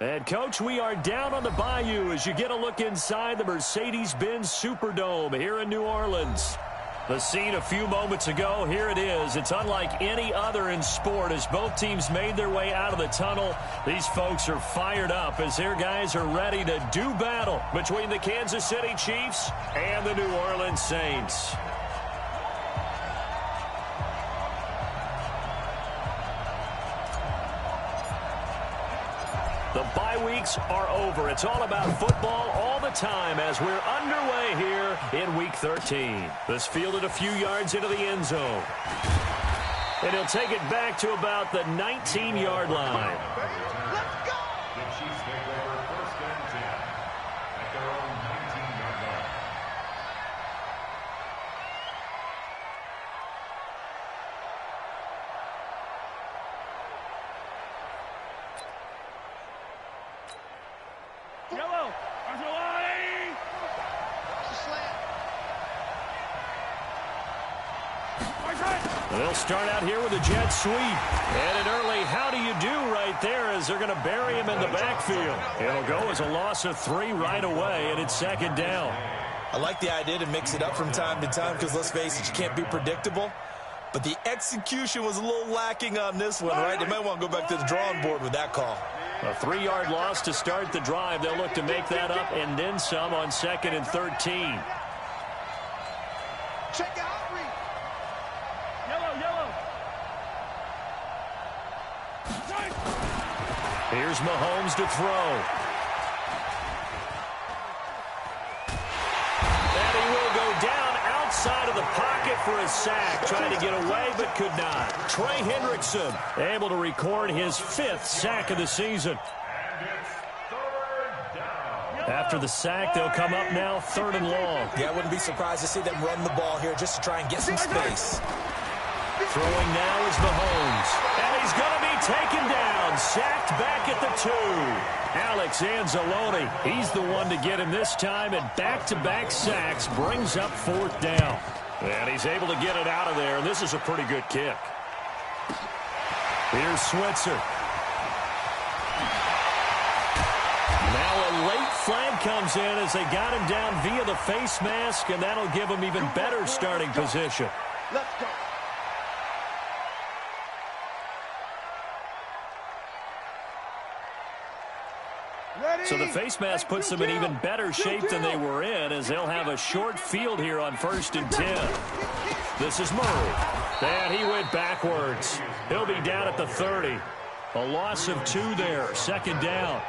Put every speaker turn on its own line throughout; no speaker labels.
And, Coach, we are down on the Bayou as you get a look inside the Mercedes-Benz Superdome here in New Orleans. The scene a few moments ago, here it is. It's unlike any other in sport as both teams made their way out of the tunnel. These folks are fired up as their guys are ready to do battle between the Kansas City Chiefs and the New Orleans Saints. The bye weeks are over. It's all about football all the time as we're underway here in Week 13. This fielded a few yards into the end zone. And he'll take it back to about the 19-yard line.
Let's go! The Chiefs take over 1st and 10 at their own 19-yard line.
Yellow, Arcelani!
They'll start out here with a jet sweep. And an early how do you do right there as they're going to bury him in the backfield. It'll go as a loss of 3 right away, and it's 2nd down.
I like the idea to mix it up from time to time because, let's face it, you can't be predictable. But the execution was a little lacking on this one, right? They might want to go back to the drawing board with that call.
A 3-yard loss to start the drive. They'll look to make that up and then some on 2nd and 13.
Check out Reed.
Yellow.
Here's Mahomes to throw. And he will go down outside of the pocket for a sack. Trying to get away, but could not. Trey Hendrickson able to record his 5th sack of the season. After the sack, they'll come up now 3rd and long.
Yeah, I wouldn't be surprised to see them run the ball here just to try and get some space.
Throwing now is Mahomes. And he's going to be taken down. Sacked back at the 2. Alex Anzalone, he's the one to get him this time. And back-to-back sacks brings up 4th down. And he's able to get it out of there. And this is a pretty good kick. Here's Switzer. Now a late flag comes in as they got him down via the face mask. And that'll give him even better starting position.
Let's go.
So the face mask puts them in even better shape than they were in as they'll have a short field here on 1st and 10. This is Murray. And he went backwards. He'll be down at the 30. A loss of 2 there. 2nd down.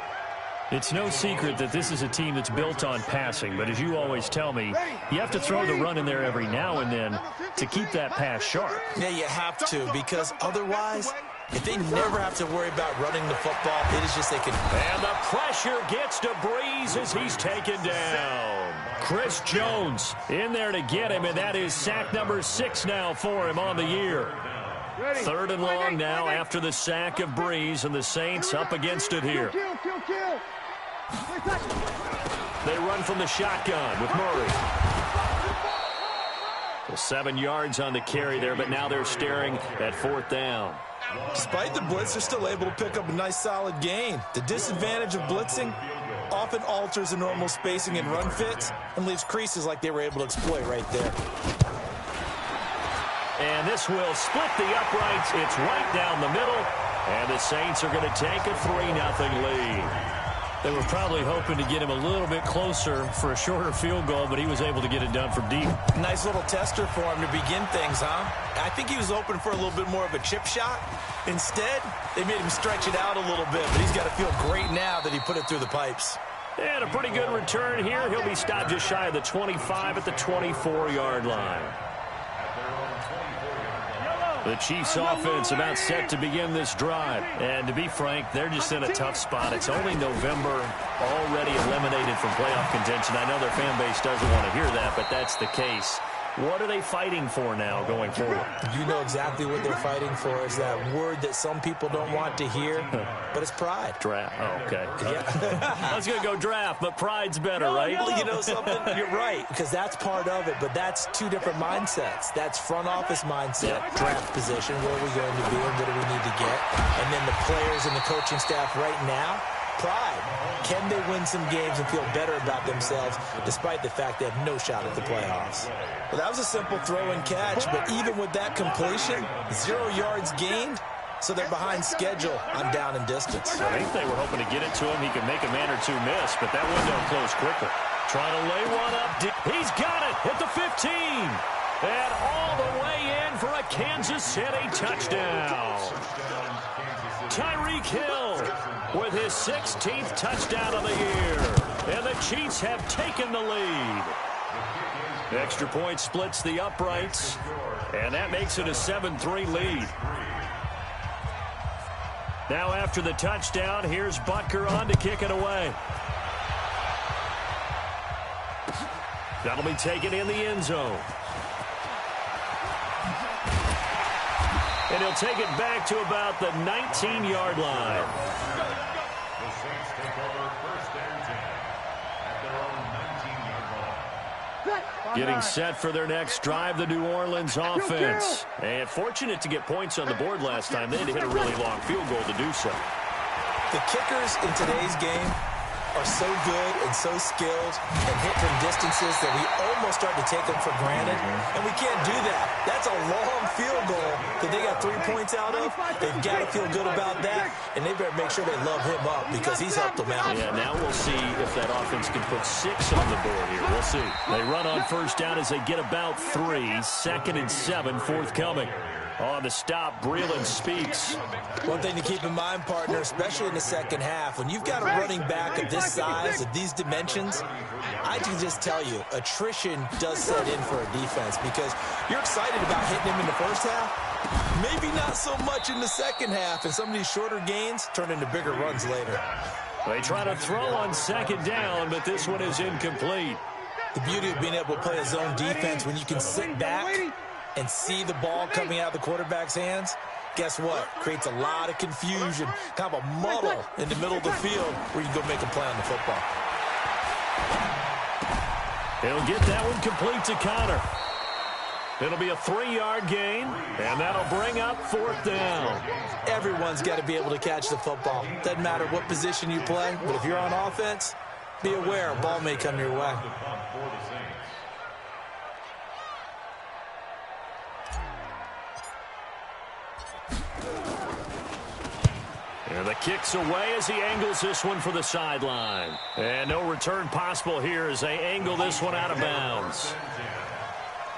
It's no secret that this is a team that's built on passing, but as you always tell me, you have to throw the run in there every now and then to keep that pass sharp.
Yeah, you have to, because otherwise, if they never have to worry about running the football, it is just they can.
And the pressure gets to Breeze as he's taken down. Chris Jones in there to get him, and that is sack number 6 now for him on the year. 3rd and long now after the sack of Breeze, and the Saints up against it here. They run from the shotgun with Murray. Well, 7 yards on the carry there, but now they're staring at 4th down.
Despite the blitz, they're still able to pick up a nice solid gain. The disadvantage of blitzing often alters the normal spacing and run fits and leaves creases like they were able to exploit right there.
And this will split the uprights. It's right down the middle. And the Saints are going to take a 3-0 lead. They were probably hoping to get him a little bit closer for a shorter field goal, but he was able to get it done from deep.
Nice little tester for him to begin things, huh? I think he was open for a little bit more of a chip shot. Instead, they made him stretch it out a little bit, but he's got to feel great now that he put it through the pipes.
And a pretty good return here. He'll be stopped just shy of the 25 at the 24-yard line. The Chiefs offense about set to begin this drive. And to be frank, they're just in a tough spot. It's only November, already eliminated from playoff contention. I know their fan base doesn't want to hear that, but that's the case. What are they fighting for now going forward?
You know exactly what they're fighting for is that word that some people don't want to hear, but it's pride.
Draft. Oh, okay.
Yeah.
I was going to go draft, but pride's better, right?
Well, you know something? You're right, because that's part of it, but that's 2 different mindsets. That's front office mindset, draft position, where are we going to be and what do we need to get? And then the players and the coaching staff right now, pride. Can they win some games and feel better about themselves despite the fact they have no shot at the playoffs? Well, that was a simple throw and catch, but even with that completion, 0 yards gained, so they're behind schedule on down and distance.
I think they were hoping to get it to him. He could make a man or two miss, but that window closed quickly. Trying to lay one up. He's got it at the 15. And all the way in for a Kansas City touchdown. Tyreek Hill with his 16th touchdown of the year. And the Chiefs have taken the lead. The extra point splits the uprights, and that makes it a 7-3 lead. Now after the touchdown, here's Butker on to kick it away. That'll be taken in the end zone. And he'll take it back to about the 19-yard line.
The Saints take over first and 10 at their own 19-yard line.
Getting set for their next drive, the New Orleans offense. And fortunate to get points on the board last time. They had to hit a really long field goal to do so.
The kickers in today's game are so good and so skilled and hit from distances that we almost start to take them for granted, and we can't do that. That's a long field goal that they got 3 points out of. They've got to feel good about that, and they better make sure they love him up because he's helped them out.
Yeah, now we'll see if that offense can put 6 on the board here. We'll see. They run on first down as they get about 3. 2nd and 7 forthcoming. On the stop, Breeland speaks.
One thing to keep in mind, partner, especially in the second half, when you've got a running back of this size, of these dimensions, I can just tell you, attrition does set in for a defense because you're excited about hitting him in the first half, maybe not so much in the second half, and some of these shorter gains turn into bigger runs later.
They try to throw on second down, but this one is incomplete.
The beauty of being able to play a zone defense when you can sit back and see the ball coming out of the quarterback's hands, guess what? Creates a lot of confusion, kind of a muddle in the middle of the field where you can go make a play on the football.
He'll get that one complete to Connor. It'll be a 3-yard gain, and that'll bring up 4th down.
Everyone's got to be able to catch the football. Doesn't matter what position you play, but if you're on offense, be aware a ball may come your way.
And the kick's away as he angles this one for the sideline. And no return possible here as they angle this one out of bounds.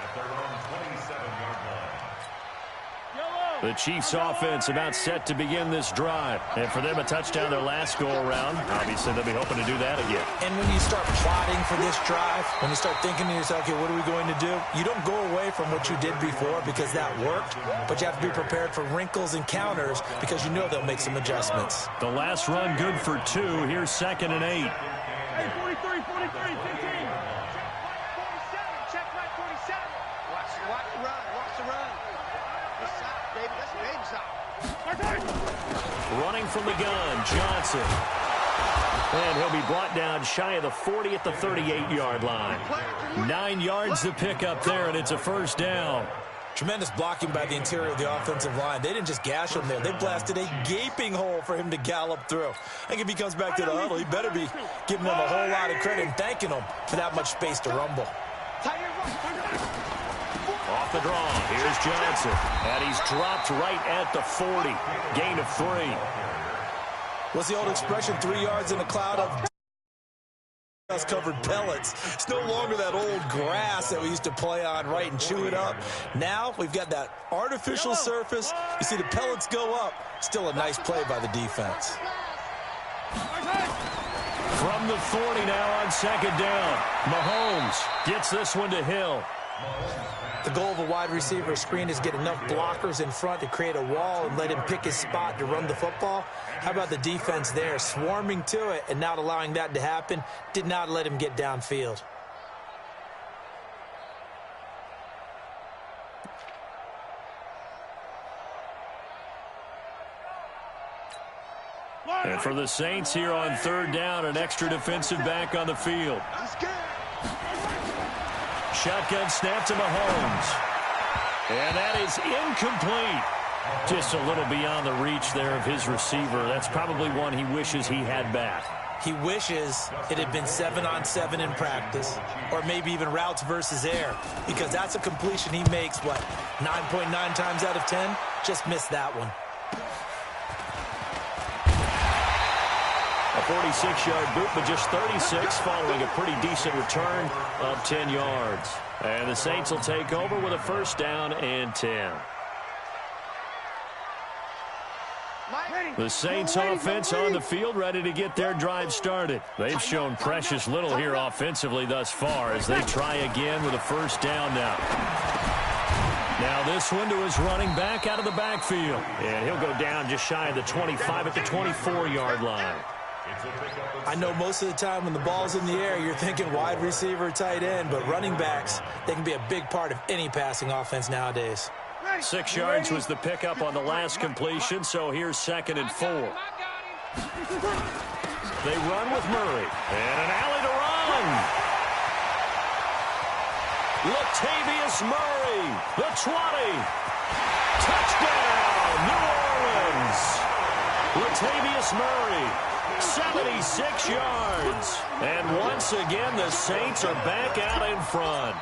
At their own 27-yard line.
The Chiefs offense about set to begin this drive. And for them, a touchdown their last go-around. Obviously, they'll be hoping to do that again.
And when you start plotting for this drive, when you start thinking to yourself, okay, what are we going to do? You don't go away from what you did before because that worked, but you have to be prepared for wrinkles and counters because you know they'll make some adjustments.
The last run good for 2. Here's 2nd and 8.
Hey, 43, 43, 15.
Check right 47. Watch the run. Watch the run. This side, baby. That's the baby side.
Running from the gun, Johnson. And he'll be brought down shy of the 40 at the 38-yard line. 9 yards to pick up there, and it's a 1st down.
Tremendous blocking by the interior of the offensive line. They didn't just gash him there. They blasted a gaping hole for him to gallop through. I think if he comes back to the huddle, he better be giving them a whole lot of credit and thanking them for that much space to rumble.
Off the draw, here's Johnson. And he's dropped right at the 40. Gain of 3.
What's the old expression? 3 yards in a cloud of covered pellets. It's no longer that old grass that we used to play on, right, and chew it up. Now we've got that artificial surface. You see the pellets go up. Still a nice play by the defense.
From the 40 now on 2nd down. Mahomes gets this one to Hill.
The goal of a wide receiver screen is get enough blockers in front to create a wall and let him pick his spot to run the football. How about the defense there, swarming to it and not allowing that to happen? Did not let him get downfield.
And for the Saints here on 3rd down, an extra defensive back on the field. Shotgun snap to Mahomes. And that is incomplete. Just a little beyond the reach there of his receiver. That's probably one he wishes he had back.
He wishes it had been 7-on-7 in practice, or maybe even routes versus air, because that's a completion he makes, what, 9.9 times out of 10? Just missed that one.
A 46-yard boot, but just 36 following a pretty decent return of 10 yards. And the Saints will take over with a first down and 10. The Saints offense on the field, ready to get their drive started. They've shown precious little here offensively thus far as they try again with a first down now. Now this one to his running back out of the backfield. And he'll go down just shy of the 25 at the 24-yard line.
I know most of the time when the ball's in the air, you're thinking wide receiver, tight end, but running backs, they can be a big part of any passing offense nowadays.
6 yards was the pickup on the last completion, so here's 2nd and 4. They run with Murray. And an alley to run. Latavius Murray, the 20. Touchdown, New Orleans. Latavius Murray, 76 yards. And once again, the Saints are back out in front.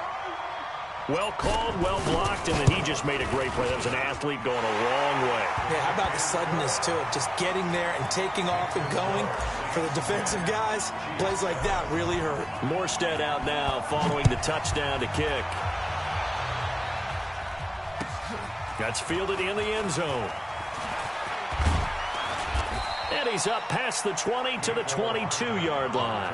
Well called, well blocked, and then he just made a great play. That was an athlete going a long way.
Yeah, how about the suddenness to it? Just getting there and taking off and going. For the defensive guys, plays like that really hurt.
Morstead out now following the touchdown to kick. That's fielded in the end zone. And he's up past the 20 to the 22-yard line.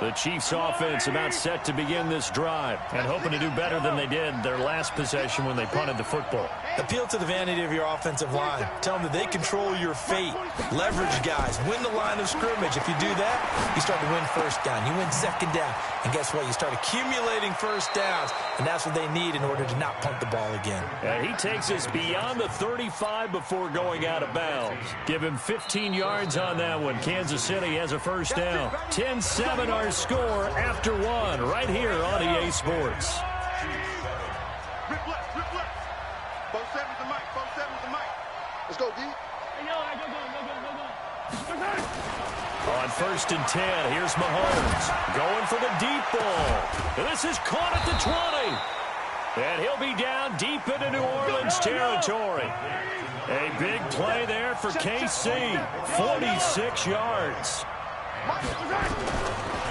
The Chiefs offense about set to begin this drive and hoping to do better than they did their last possession when they punted the football.
Appeal to the vanity of your offensive line. Tell them that they control your fate. Leverage guys. Win the line of scrimmage. If you do that, you start to win first down. You win second down. And guess what? You start accumulating first downs. And that's what they need in order to not punt the ball again.
And he takes us beyond the 35 before going out of bounds. Give him 15 yards on that one. Kansas City has a first down. 10-7 our score after one right here on EA Sports.
Rip left. 4-7's the mic. 4-7's the mic. Let's go, D.
On 1st and 10, here's Mahomes going for the deep ball. And this is caught at the 20. And he'll be down deep into New Orleans territory. A big play there for KC. 46 yards.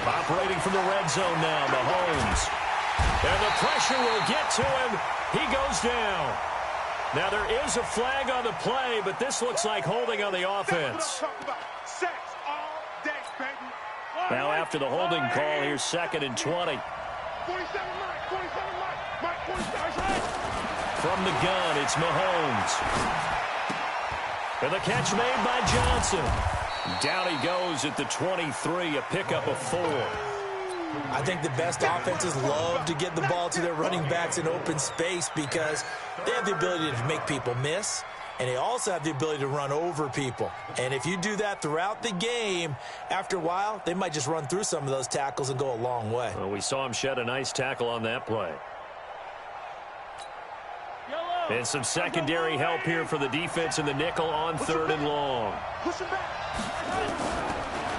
Operating from the red zone now, Mahomes. And the pressure will get to him. He goes down. Now there is a flag on the play, but this looks like holding on the offense. Now after the holding call, here's 2nd and 20. From the gun, it's Mahomes. And the catch made by Johnson. Down he goes at the 23, a pickup of 4.
I think the best offenses love to get the ball to their running backs in open space because they have the ability to make people miss, and they also have the ability to run over people. And if you do that throughout the game, after a while, they might just run through some of those tackles and go a long way.
Well, we saw him shed a nice tackle on that play. And some secondary help here for the defense in the nickel on 3rd and long.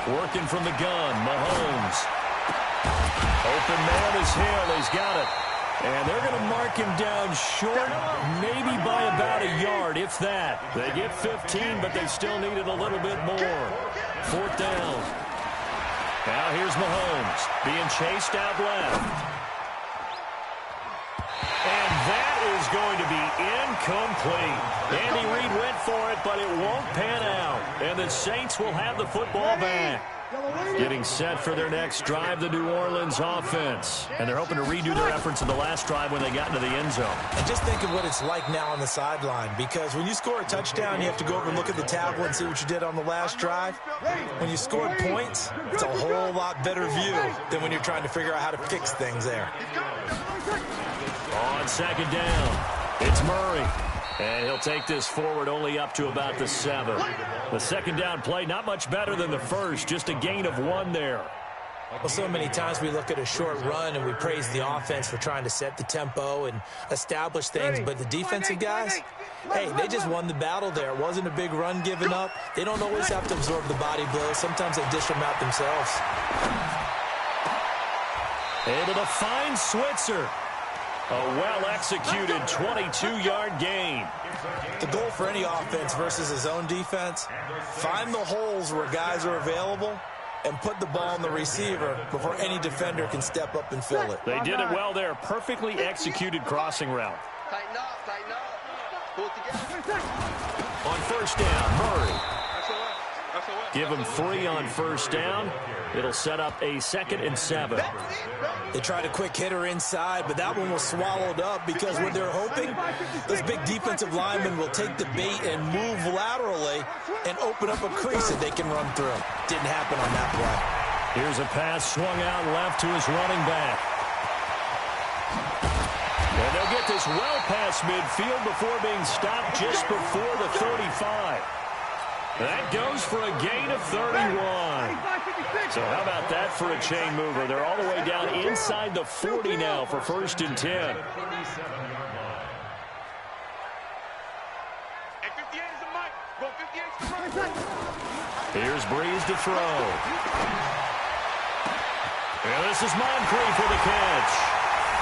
Working from the gun, Mahomes. Open man is Hill. He's got it. And they're going to mark him down short, maybe by about a yard, if that. They get 15, but they still needed a little bit more. 4th down. Now here's Mahomes being chased out left. And that is going to be incomplete. Andy Reid went for it, but it won't pan out. And the Saints will have the football back. Getting set for their next drive, the New Orleans offense. And they're hoping to redo their efforts in the last drive when they got into the end zone.
And just think of what it's like now on the sideline, because when you score a touchdown, you have to go over and look at the tablet and see what you did on the last drive. When you scored points, it's a whole lot better view than when you're trying to figure out how to fix things there.
On 2nd down, it's Murray. And he'll take this forward only up to about the 7. The 2nd down play, not much better than the first, just a gain of 1 there.
Well, so many times we look at a short run and we praise the offense for trying to set the tempo and establish things, but the defensive guys, hey, they just won the battle there. It wasn't a big run given up. They don't always have to absorb the body blows. Sometimes they dish them out themselves.
Able to find Switzer. A well-executed 22-yard gain.
The goal for any offense versus his own defense, find the holes where guys are available and put the ball on the receiver before any defender can step up and fill it.
They did it well there. Perfectly executed crossing route.
Tighten up, tighten up. Pull it together.
On first down, Murray.
That's a what?
Give him 3 on first down. It'll set up a 2nd and 7.
They tried a quick hitter inside, but that one was swallowed up because what they're hoping, this big defensive lineman will take the bait and move laterally and open up a crease that they can run through. Didn't happen on that play.
Here's a pass swung out left to his running back. And they'll get this well past midfield before being stopped just before the 35. That goes for a gain of 31. So how about that for a chain mover? They're all the way down inside the 40 now for 1st and 10. Here's Breeze to throw. And this is Moncrief for the catch.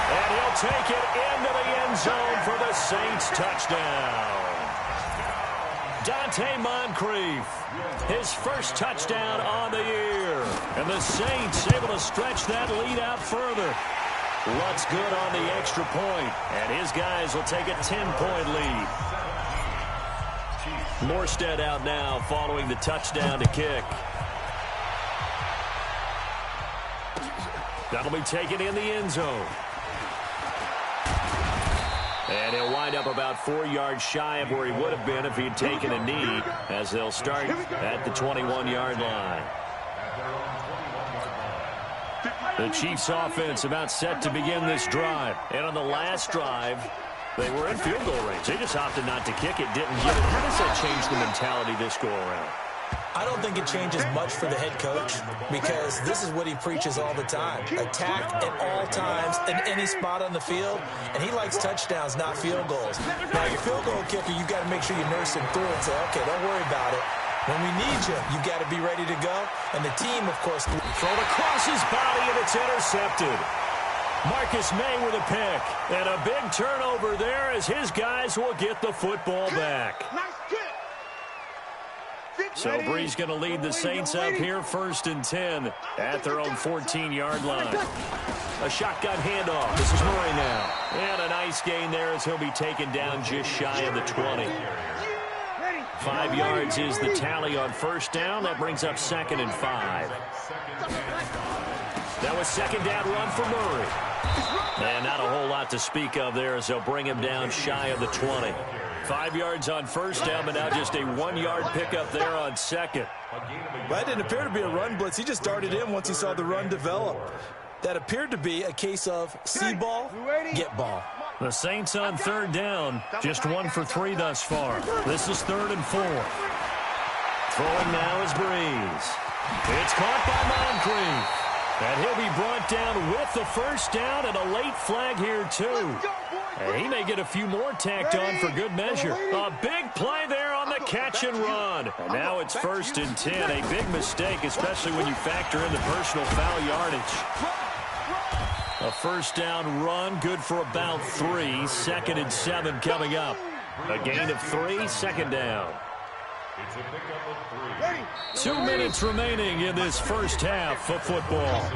And he'll take it into the end zone for the Saints touchdown. Dante Moncrief, his first touchdown on the year. And the Saints able to stretch that lead out further. Lutz good on the extra point, and his guys will take a 10-point lead. Morstead out now following the touchdown to kick. That'll be taken in the end zone. And he'll wind up about 4 yards shy of where he would have been if he'd taken a knee, as they'll start at the 21-yard line. The Chiefs offense about set to begin this drive. And on the last drive, they were in field goal range. They just opted not to kick it, didn't get it. How does that change the mentality this go around?
I don't think it changes much for the head coach because this is what he preaches all the time. Attack at all times in any spot on the field, and he likes touchdowns, not field goals. Now, your field goal kicker, you got to make sure you nurse him through and say, okay, don't worry about it. When we need you, you got to be ready to go. And the team, of course,
thrown across his body, and it's intercepted. Marcus May with a pick, and a big turnover there as his guys will get the football back. So Breeze going to lead the Saints up here 1st and 10 at their own 14-yard line. A shotgun handoff. This is Murray now. And a nice gain there as he'll be taken down just shy of the 20. 5 yards is the tally on first down. That brings up 2nd and 5. That was 2nd down run for Murray. And not a whole lot to speak of there as they'll bring him down shy of the 20. 5 yards on first down, but now just a 1-yard pickup there on 2nd.
Well, that didn't appear to be a run blitz. He just darted in once he saw the run develop. That appeared to be a case of see ball, get ball.
The Saints on 3rd down, just 1 for 3 thus far. This is 3rd and 4. Throwing now is Breeze. It's caught by Moncrief. And he'll be brought down with the first down and a late flag here, too. And he may get a few more tacked on for good measure. A big play there on the catch and run. And now it's 1st and 10. A big mistake, especially when you factor in the personal foul yardage. A first down run, good for about 3. 2nd and 7 coming up. A gain of 3, 2nd down. 2 minutes remaining in this first half of football.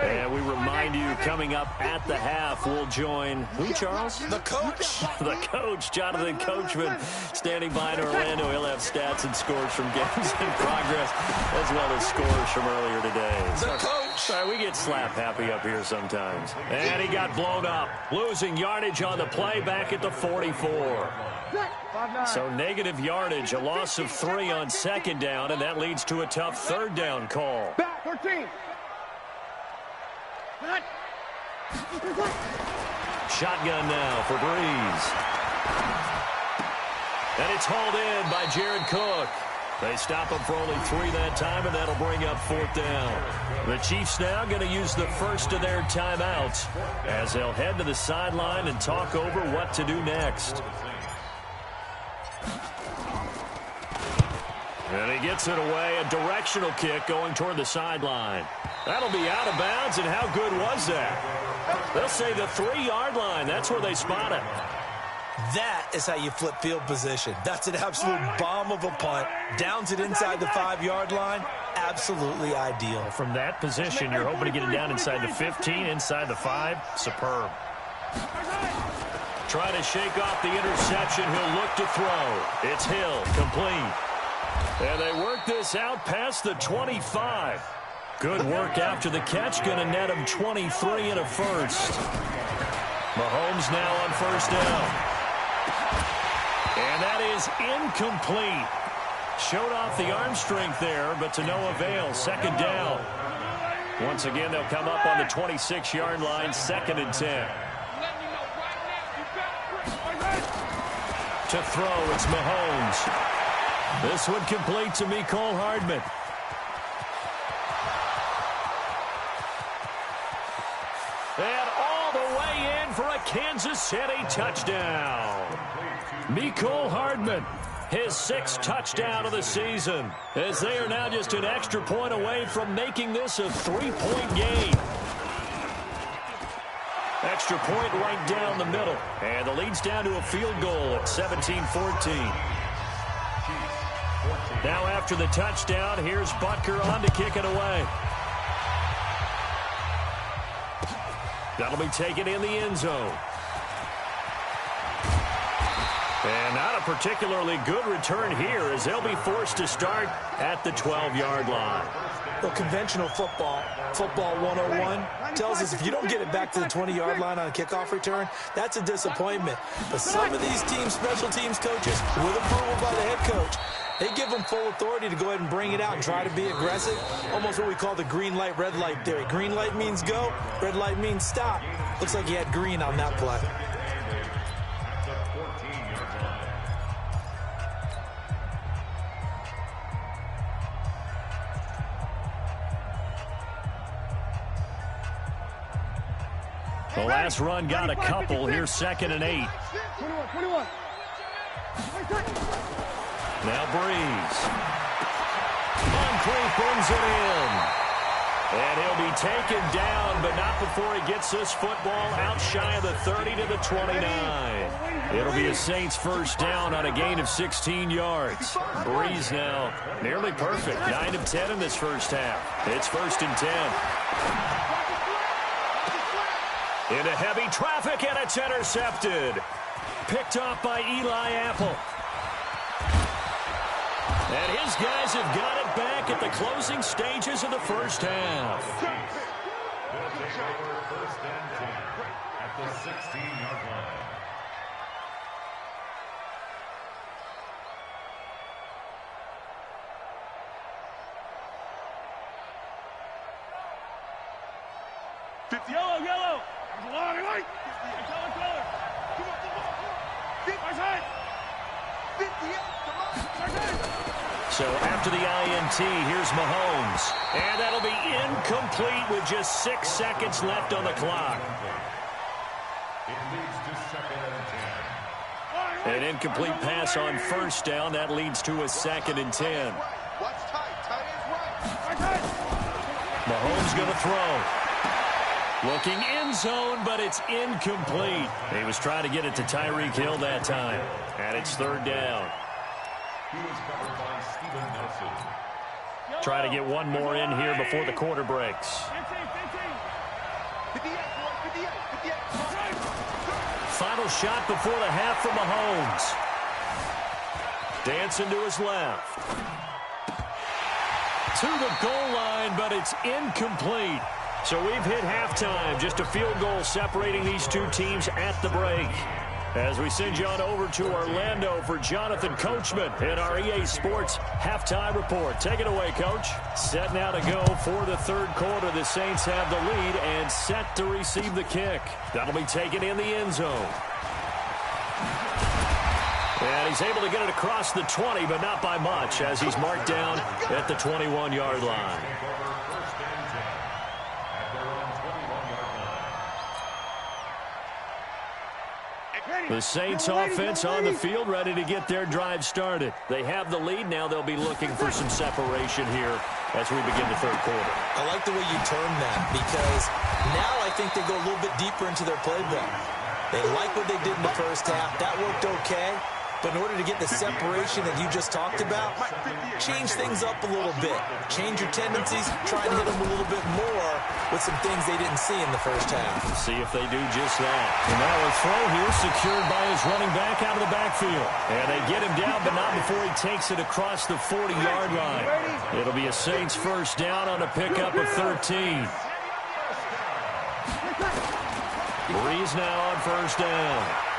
And we remind you, coming up at the half, we'll join who, Charles?
The coach.
The coach, Jonathan Coachman, standing by in Orlando. He'll have stats and scores from games in progress, as well as scores from earlier today.
The coach.
Sorry, we get slap happy up here sometimes. And he got blown up, losing yardage on the play back at the 44. So negative yardage, a loss of 3 on 2nd down, and that leads to a tough 3rd down call.
Back 13.
Shotgun now for Breeze. And it's hauled in by Jared Cook. They stop him for only 3 that time, and that'll bring up 4th down. The Chiefs now going to use the first of their timeouts as they'll head to the sideline and talk over what to do next. And he gets it away, a directional kick going toward the sideline. That'll be out of bounds, and how good was that? They'll say the 3-yard line. That's where they spot it.
That is how you flip field position. That's an absolute bomb of a punt. Downs it inside the 5-yard line. Absolutely ideal.
From that position, you're hoping to get it down inside the 15, inside the 5. Superb. Trying to shake off the interception. He'll look to throw. It's Hill, complete. And they work this out past the 25. Good work after the catch. Going to net him 23 and a first. Mahomes now on 1st down. And that is incomplete. Showed off the arm strength there, but to no avail. 2nd down. Once again, they'll come up on the 26-yard line, 2nd and 10. To throw, it's Mahomes. This one complete to Mecole Hardman. And all the way in for a Kansas City touchdown. Mecole Hardman, his 6th touchdown of the season, as they are now just an extra point away from making this a 3-point game. Extra point right down the middle, and the lead's down to a field goal at 17-14. Now after the touchdown, here's Butker on to kick it away. That'll be taken in the end zone. And not a particularly good return here as they'll be forced to start at the 12-yard line.
Well, conventional football 101, tells us if you don't get it back to the 20-yard line on a kickoff return, that's a disappointment. But some of these teams, special teams coaches, with approval by the head coach, they give them full authority to go ahead and bring it out and try to be aggressive. Almost what we call the green light, red light theory. Green light means go, red light means stop. Looks like he had green on that play.
The last run got a couple. Here's 2nd and 8.
21.
Now Breeze. Moncrief brings it in. And he'll be taken down, but not before he gets this football out shy of the 30 to the 29. It'll be a Saints 1st down on a gain of 16 yards. Breeze now nearly perfect. 9 of 10 in this first half. It's 1st and 10. Into heavy traffic, and it's intercepted. Picked off by Eli Apple. And his guys have got it back at the closing stages of the first half.
They'll take over 1st and 10 at the 16-yard line.
Yellow. Long light. Color.
So after the INT, here's Mahomes. And that'll be incomplete with just 6 seconds left on the clock.
It leads to 2nd and 10.
An incomplete pass on 1st down. That leads to a 2nd and 10.
Watch tight is right.
Mahomes going to throw. Looking end zone, but it's incomplete. He was trying to get it to Tyreek Hill that time. And it's 3rd down.
He was covered by Steven Nelson.
Trying to get one more in here before the quarter breaks.
58.
Final shot before the half from Mahomes. Dancing to his left. To the goal line, but it's incomplete. So we've hit halftime. Just a field goal separating these two teams at the break. As we send you on over to Orlando for Jonathan Coachman in our EA Sports Halftime Report. Take it away, Coach. Set now to go for the 3rd quarter. The Saints have the lead and set to receive the kick. That'll be taken in the end zone. And he's able to get it across the 20, but not by much, as he's marked down at the 21-yard line. The Saints offense on the field, ready to get their drive started. They have the lead. Now they'll be looking for some separation here as we begin the third quarter.
I like the way you term that, because now I think they go a little bit deeper into their playbook. They like what they did in the first half. That worked okay. But in order to get the separation that you just talked about, change things up a little bit. Change your tendencies. Try and hit them a little bit more with some things they didn't see in the first half.
See if they do just that. And now a throw here secured by his running back out of the backfield. And they get him down, but not before he takes it across the 40-yard line. It'll be a Saints first down on a pickup of 13. Breeze now on first down.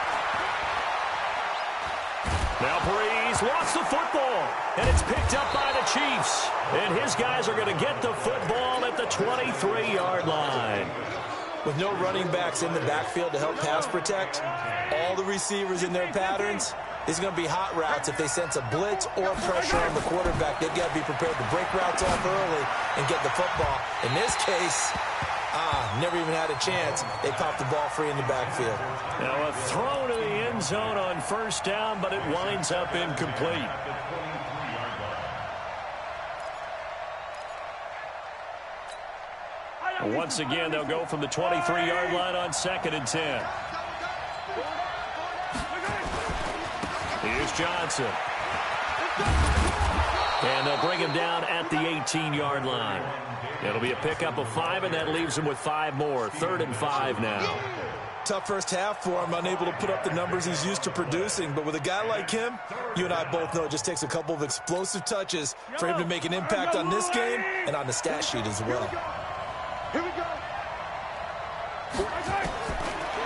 Now Breeze wants the football, and it's picked up by the Chiefs. And his guys are going to get the football at the 23-yard line.
With no running backs in the backfield to help pass protect, all the receivers in their patterns, it's going to be hot routes. If they sense a blitz or pressure on the quarterback, they've got to be prepared to break routes off early and get the football. In this case, never even had a chance. They popped the ball free in the backfield.
Now a throw to the end zone on first down, but it winds up incomplete. Once again, they'll go from the 23-yard line on 2nd and 10. Here's Johnson. And they'll bring him down at the 18-yard line. It'll be a pickup of 5, and that leaves him with 5 more. 3rd and 5 now.
Tough first half for him, unable to put up the numbers he's used to producing. But with a guy like him, you and I both know it just takes a couple of explosive touches for him to make an impact on this game and on the stat sheet as well.
Here we go.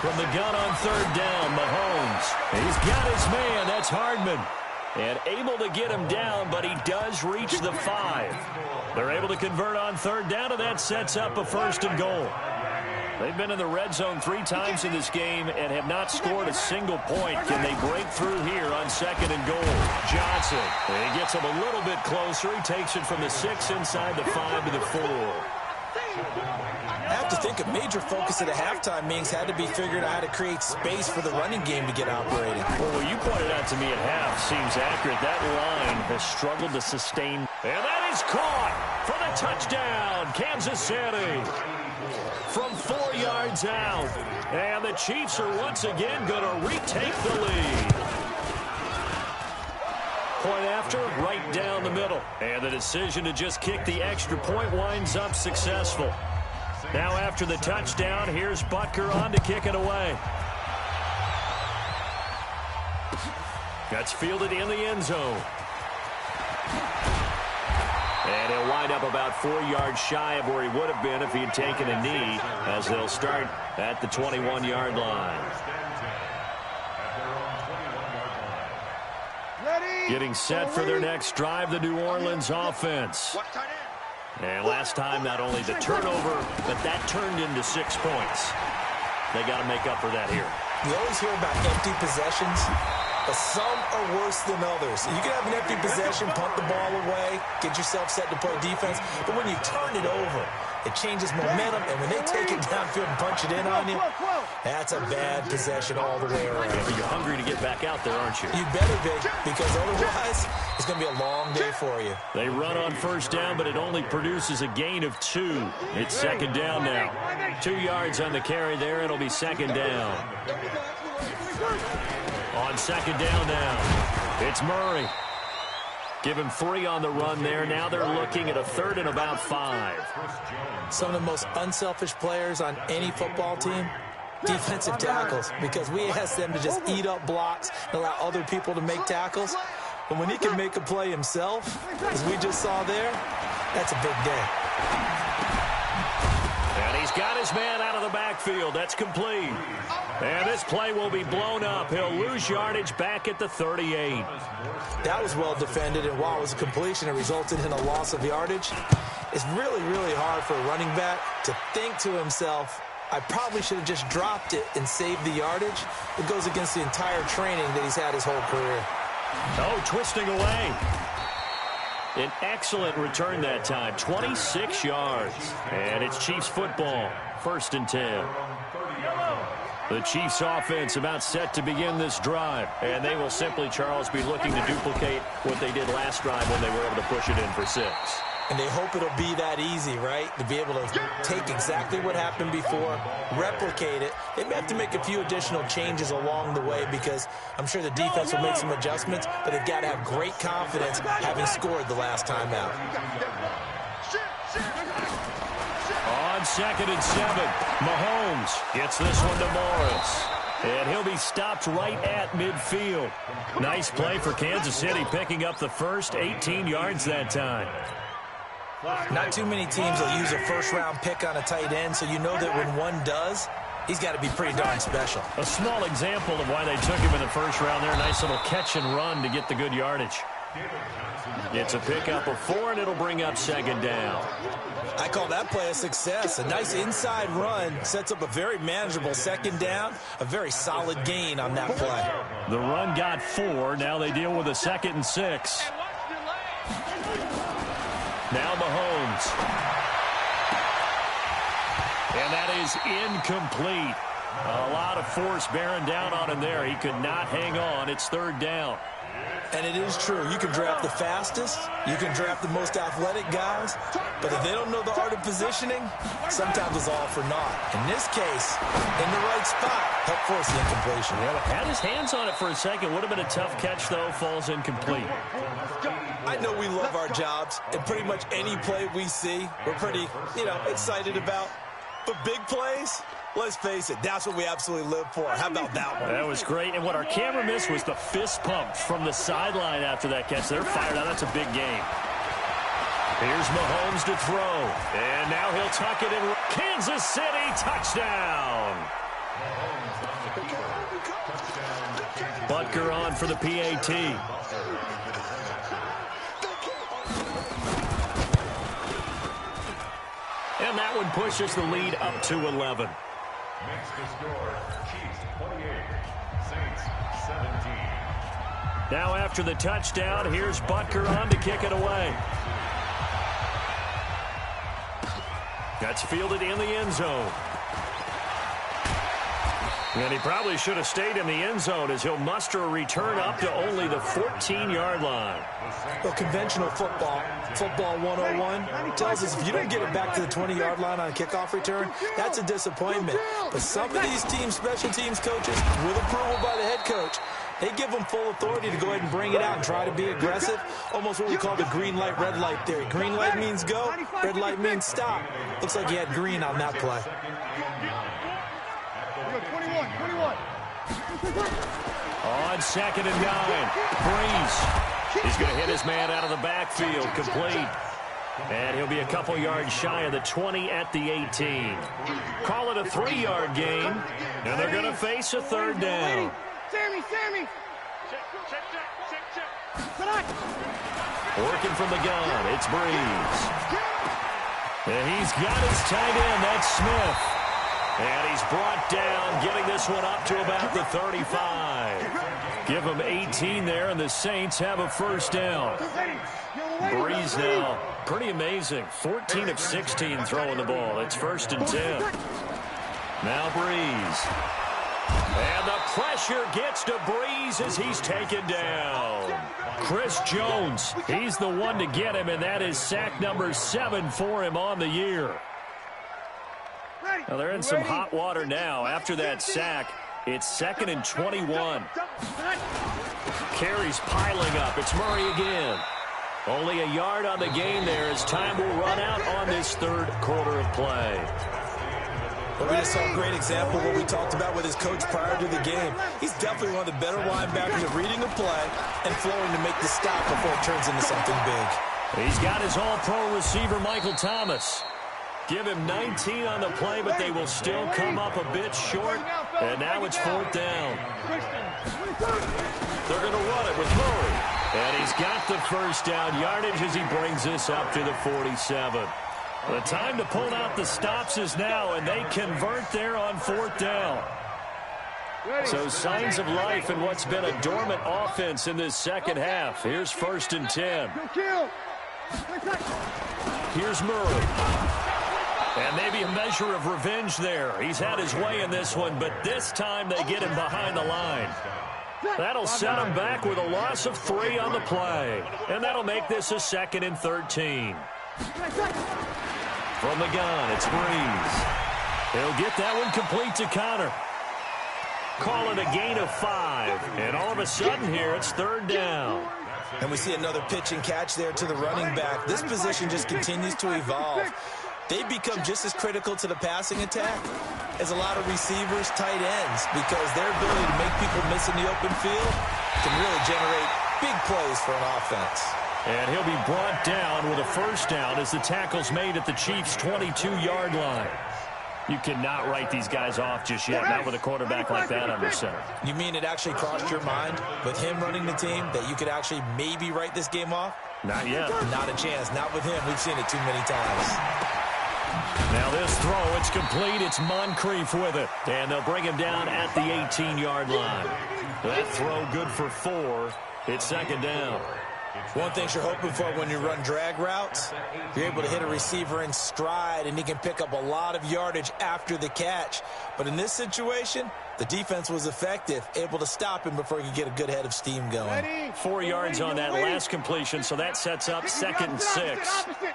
From the gun on 3rd down, Mahomes. He's got his man. That's Hardman. And able to get him down, but he does reach the 5. They're able to convert on 3rd down, and that sets up a 1st and goal. They've been in the red zone 3 times in this game and have not scored a single point. Can they break through here on 2nd and goal? Johnson. He gets him a little bit closer. He takes it from the 6 inside the 5 to the 4.
I have to think a major focus at the halftime meetings had to be figuring out how to create space for the running game to get operating.
Well, what you pointed out to me at half seems accurate. That line has struggled to sustain. And that is caught for the touchdown, Kansas City. From 4 yards out. And the Chiefs are once again going to retake the lead. Point after, right down the middle. And the decision to just kick the extra point winds up successful. Now after the touchdown, here's Butker on to kick it away. That's fielded in the end zone. And he'll wind up about 4 yards shy of where he would have been if he had taken a knee, as they'll start at the 21-yard line. Getting set for their next drive, the New Orleans offense. And last time, not only the turnover, but that turned into 6 points. They got to make up for that here.
You always hear about empty possessions, but some are worse than others. You can have an empty possession, punt the ball away, get yourself set to play defense, but when you turn it over, it changes momentum, and when they take it downfield and punch it in on you, that's a bad possession all the way around.
Yeah, but you're hungry to get back out there, aren't you?
You better be, because otherwise, it's going to be a long day for you.
They run on first down, but it only produces a gain of 2. It's 2nd down now. 2 yards on the carry there. It'll be 2nd down. On 2nd down now, it's Murray. Give him 3 on the run there. Now they're looking at a 3rd and about 5.
Some of the most unselfish players on any football team, defensive tackles, because we ask them to just eat up blocks and allow other people to make tackles. But when he can make a play himself, as we just saw there, that's a big day.
And he's got his man out of the backfield. That's complete. And this play will be blown up. He'll lose yardage back at the 38.
That was well defended, and while it was a completion, it resulted in a loss of yardage. It's really, really hard for a running back to think to himself, I probably should have just dropped it and saved the yardage. It goes against the entire training that he's had his whole career.
Oh, twisting away. An excellent return that time, 26 yards. And it's Chiefs football, 1st and 10. The Chiefs offense about set to begin this drive. And they will simply, Charles, be looking to duplicate what they did last drive when they were able to push it in for 6.
And they hope it'll be that easy, right? To be able to take exactly what happened before, replicate it. They may have to make a few additional changes along the way because I'm sure the defense will make some adjustments, but they've got to have great confidence having scored the last time out.
On 2nd and 7, Mahomes gets this one to Morris. And he'll be stopped right at midfield. Nice play for Kansas City, picking up the first 18 yards that time.
Not too many teams will use a first-round pick on a tight end, so you know that when one does, he's got to be pretty darn special.
A small example of why they took him in the first round there. Nice little catch and run to get the good yardage. It's a pickup of 4, and it'll bring up 2nd down.
I call that play a success. A nice inside run sets up a very manageable 2nd down, a very solid gain on that play.
The run got 4. Now they deal with a 2nd and 6. Now Mahomes. And that is incomplete. A lot of force bearing down on him there. He could not hang on. It's 3rd down.
And it is true. You can draft the fastest. You can draft the most athletic guys. But if they don't know the art of positioning, sometimes it's all for naught. In this case, in the right spot, help force the incompletion.
Yeah, had his hands on it for a second. Would have been a tough catch, though. Falls incomplete.
I know we love our jobs, and pretty much any play we see, we're pretty, excited about. But big plays, let's face it, that's what we absolutely live for. How about that one?
That was great. And what our camera missed was the fist pump from the sideline after that catch. They're fired out. That's a big game. Here's Mahomes to throw. And now he'll tuck it in. Kansas City touchdown. Butker on for the PAT. And that one pushes the lead up to 11.
Makes the score Chiefs 28, Saints 17.
Now after the touchdown, here's Butker on to kick it away. That's fielded in the end zone. And he probably should have stayed in the end zone as he'll muster a return up to only the 14-yard line.
Well, conventional football 101, tells us if you don't get it back to the 20-yard line on a kickoff return, that's a disappointment. But some of these teams, special teams coaches, with approval by the head coach, they give them full authority to go ahead and bring it out and try to be aggressive. Almost what we call the green light, red light theory. Green light means go, red light means stop. Looks like he had green on that play.
21.
On 2nd and 9, Breeze. He's going to hit his man out of the backfield, complete. And he'll be a couple yards shy of the 20 at the 18. Call it a 3-yard gain, and they're going to face a 3rd down.
Sammy.
Working from the gun, it's Breeze. And he's got his tight end, that's Smith. And he's brought down, getting this one up to about the 35. Give him 18 there, and the Saints have a 1st down. Breeze now, pretty amazing. 14 of 16 throwing the ball. It's 1st and 10. Now Breeze. And the pressure gets to Breeze as he's taken down. Chris Jones, he's the one to get him, and that is sack number 7 for him on the year. Now they're in some hot water now. After that sack, it's 2nd and 21. Carries piling up. It's Murray again. Only a yard on the game there as time will run out on this 3rd quarter of play.
Well, we just saw a great example of what we talked about with his coach prior to the game. He's definitely one of the better linebackers at reading a play and flowing to make the stop before it turns into something big.
He's got his all-pro receiver, Michael Thomas. Give him 19 on the play, but they will still come up a bit short. And now it's 4th down. They're going to run it with Murray. And he's got the 1st down yardage as he brings this up to the 47. The time to pull out the stops is now, and they convert there on 4th down. So signs of life in what's been a dormant offense in this second half. Here's 1st and 10. Here's Murray. And maybe a measure of revenge there. He's had his way in this one, but this time they get him behind the line. That'll set him back with a loss of 3 on the play. And that'll make this a 2nd and 13. From the gun, it's Breeze. He'll get that one complete to Connor. Call it a gain of 5. And all of a sudden here, it's 3rd down.
And we see another pitch and catch there to the running back. This position just continues to evolve. They've become just as critical to the passing attack as a lot of receivers, tight ends, because their ability to make people miss in the open field can really generate big plays for an offense.
And he'll be brought down with a 1st down as the tackle's made at the Chiefs' 22-yard line. You cannot write these guys off just yet, not with a quarterback like that under center.
You mean it actually crossed your mind with him running the team that you could actually maybe write this game off?
Not yet.
Not a chance. Not with him. We've seen it too many times.
Now this throw, it's complete. It's Moncrief with it. And they'll bring him down at the 18-yard line. That throw good for 4. It's 2nd down.
One thing you're hoping for when you run drag routes, you're able to hit a receiver in stride, and he can pick up a lot of yardage after the catch. But in this situation, the defense was effective, able to stop him before he could get a good head of steam going.
4 yards on that last completion, so that sets up 2nd and 6.
Hey,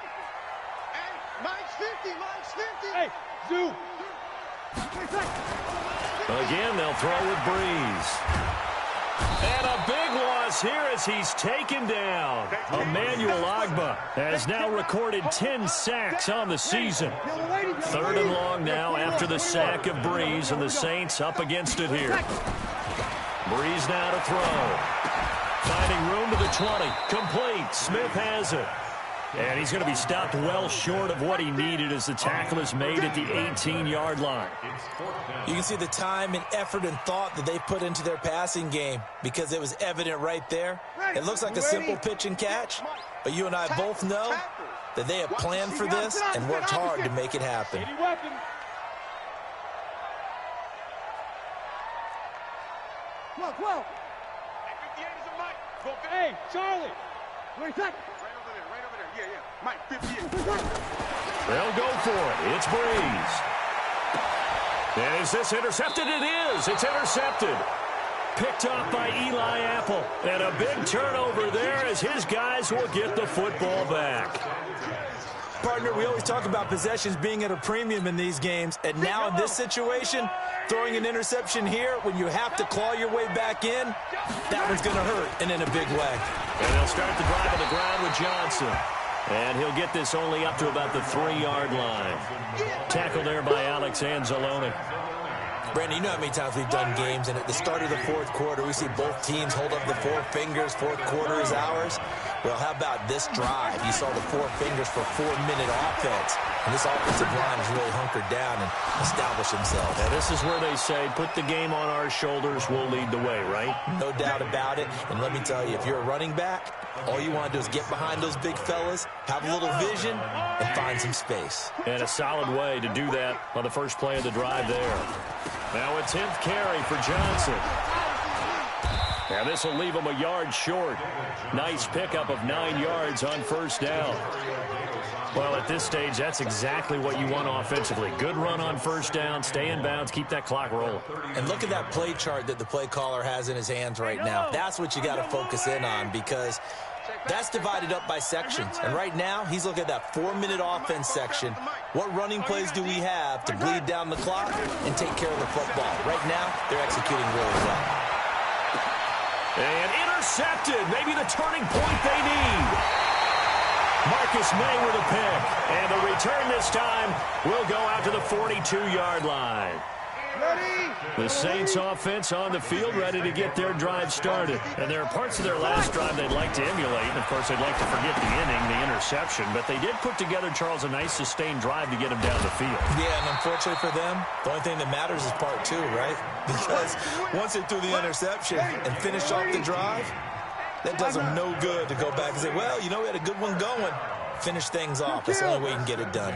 mine's 50, mine's 50.
Hey, Zoo.
Again, they'll throw with Breeze. And a big loss here as he's taken down. Emmanuel Ogbah has now recorded 10 sacks on the season. 3rd and long now after the sack of Breeze, and the Saints up against it here. Breeze now to throw. Finding room to the 20. Complete. Smith has it. And he's going to be stopped well short of what he needed as the tackle is made at the 18-yard line.
You can see the time and effort and thought that they put into their passing game because it was evident right there. It looks like a simple pitch and catch, but you and I both know that they have planned for this and worked hard to make it happen.
Hey, Charlie. Wait a second.
Mike, 58.
They'll go for it. It's Breeze. And is this intercepted? It is. It's intercepted. Picked off by Eli Apple. And a big turnover there as his guys will get the football back.
Partner, we always talk about possessions being at a premium in these games, and now in this situation, throwing an interception here when you have to claw your way back in, that one's going to hurt, and in a big way.
And they'll start the drive on the ground with Johnson. And he'll get this only up to about the 3-yard line. Tackle there by Alex Anzalone.
Brandon, you know how many times we've done games, and at the start of the 4th quarter, we see both teams hold up the 4 fingers, 4th quarter is ours. Well, how about this drive? You saw the 4 fingers for 4-minute offense. And this offensive line has really hunkered down and established themselves.
And this is where they say, put the game on our shoulders, we'll lead the way, right?
No doubt about it. And let me tell you, if you're a running back, all you want to do is get behind those big fellas, have a little vision, and find some space.
And a solid way to do that on the first play of the drive there. Now a 10th carry for Johnson. Now this will leave him a yard short. Nice pickup of 9 yards on 1st down. Well, at this stage, that's exactly what you want offensively. Good run on 1st down, stay in bounds, keep that clock rolling.
And look at that play chart that the play caller has in his hands right now. That's what you got to focus in on because that's divided up by sections. And right now, he's looking at that 4-minute offense section. What running plays do we have to bleed down the clock and take care of the football? Right now, they're executing really well.
And intercepted. Maybe the turning point they need. Marcus May with a pick. And the return this time will go out to the 42-yard line. The Saints offense on the field ready to get their drive started. And there are parts of their last drive they'd like to emulate. And, of course, they'd like to forget the inning, the interception. But they did put together, Charles, a nice sustained drive to get them down the field.
Yeah, and unfortunately for them, the only thing that matters is part 2, right? Because once they threw the interception and finished off the drive, that does them no good to go back and say, well, you know, we had a good one going. Finish things off. That's the only way you can get it done.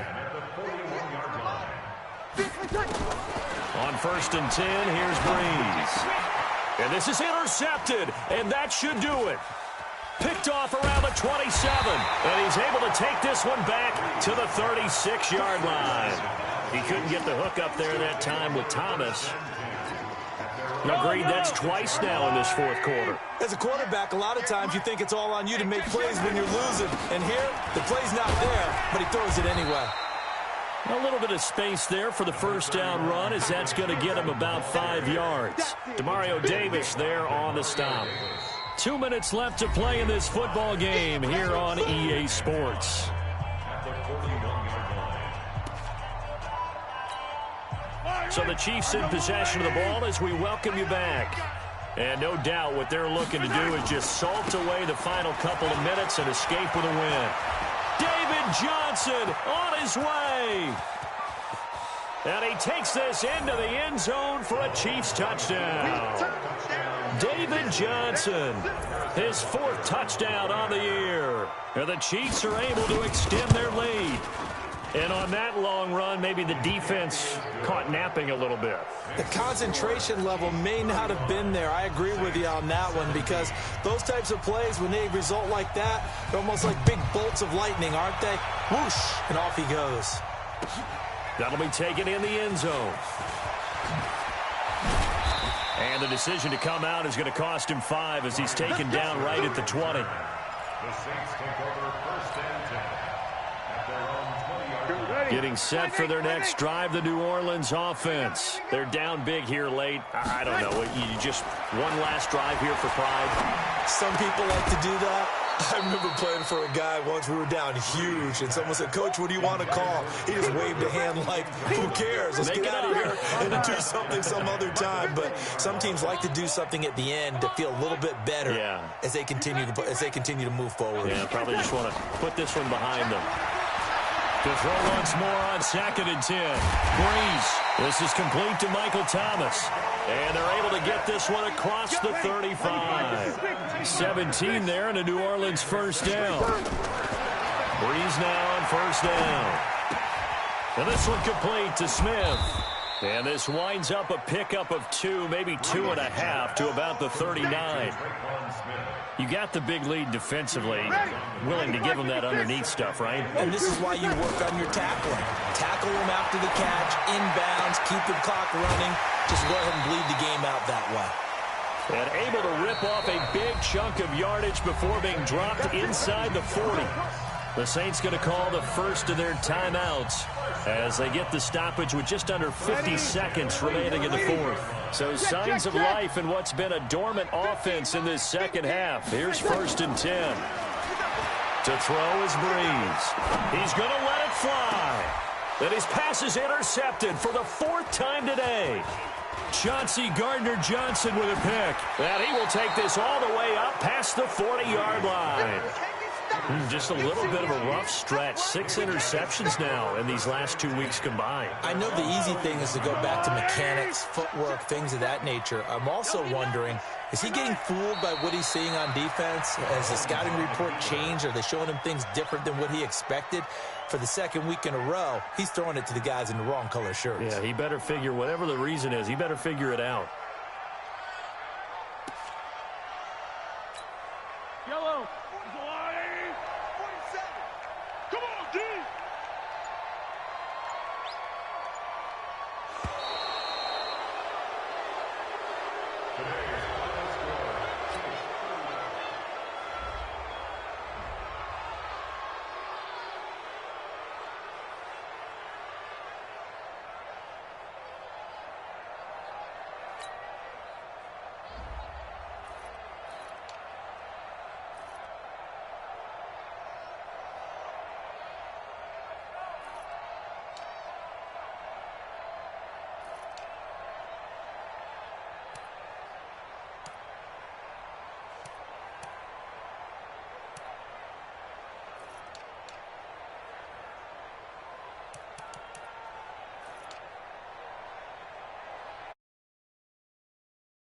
On 1st and 10, here's Breeze. And this is intercepted, and that should do it. Picked off around the 27, and he's able to take this one back to the 36-yard line. He couldn't get the hook up there that time with Thomas. Agreed, that's twice now in this fourth quarter.
As a quarterback, a lot of times you think it's all on you to make plays when you're losing. And here, the play's not there, but he throws it anyway.
A little bit of space there for the first down run, as that's going to get him about 5 yards. Demario Davis there on the stop. 2 minutes left to play in this football game here on EA Sports. So the Chiefs in possession of the ball as we welcome you back. And no doubt what they're looking to do is just salt away the final couple of minutes and escape with a win. David Johnson on his way. And he takes this into the end zone for a Chiefs touchdown. David Johnson, his 4th touchdown on the year. And the Chiefs are able to extend their lead. And on that long run, maybe the defense caught napping a little bit.
The concentration level may not have been there. I agree with you on that one, because those types of plays, when they result like that, they're almost like big bolts of lightning, aren't they? Whoosh, and off he goes.
That'll be taken in the end zone. And the decision to come out is going to cost him 5 as he's taken down right at the 20.
The Saints take over 1st and 10 at their own 20-yard line.
Getting set for their next drive, the New Orleans offense. They're down big here late. I don't know. You just one last drive here for pride.
Some people like to do that. I remember playing for a guy once. We were down huge, and someone said, "Coach, what do you want to call?" He just waved a hand like, "Who cares? Let's get out of here and do something some other time." But some teams like to do something at the end to feel a little bit better as they continue to move forward.
Yeah, probably just want to put this one behind them. To throw once more on 2nd and 10. Breeze. This is complete to Michael Thomas. And they're able to get this one across the 35. 17 there and a New Orleans first down. Breeze now on 1st down. And this one complete to Smith. And this winds up a pickup of 2, maybe 2.5 to about the 39. You got the big lead defensively, willing to give them that underneath stuff, right?
And this is why you work on your tackling. Tackle them after the catch, inbounds, keep the clock running. Just go ahead and bleed the game out that way.
And able to rip off a big chunk of yardage before being dropped inside the 40. The Saints going to call the first of their timeouts as they get the stoppage with just under 50 seconds remaining in the 4th. So signs of life in what's been a dormant offense in this second half. Here's 1st and 10. To throw is Breeze. He's going to let it fly. Then his pass is intercepted for the 4th time today. Chauncey Gardner-Johnson with a pick. And he will take this all the way up past the 40-yard line. Just a little bit of a rough stretch. 6 interceptions now in these last 2 weeks combined.
I know the easy thing is to go back to mechanics, footwork, things of that nature. I'm also wondering, is he getting fooled by what he's seeing on defense? Has the scouting report changed? Are they showing him things different than what he expected? For the 2nd week in a row, he's throwing it to the guys in the wrong color shirts.
Yeah, he better figure, whatever the reason is, he better figure it out.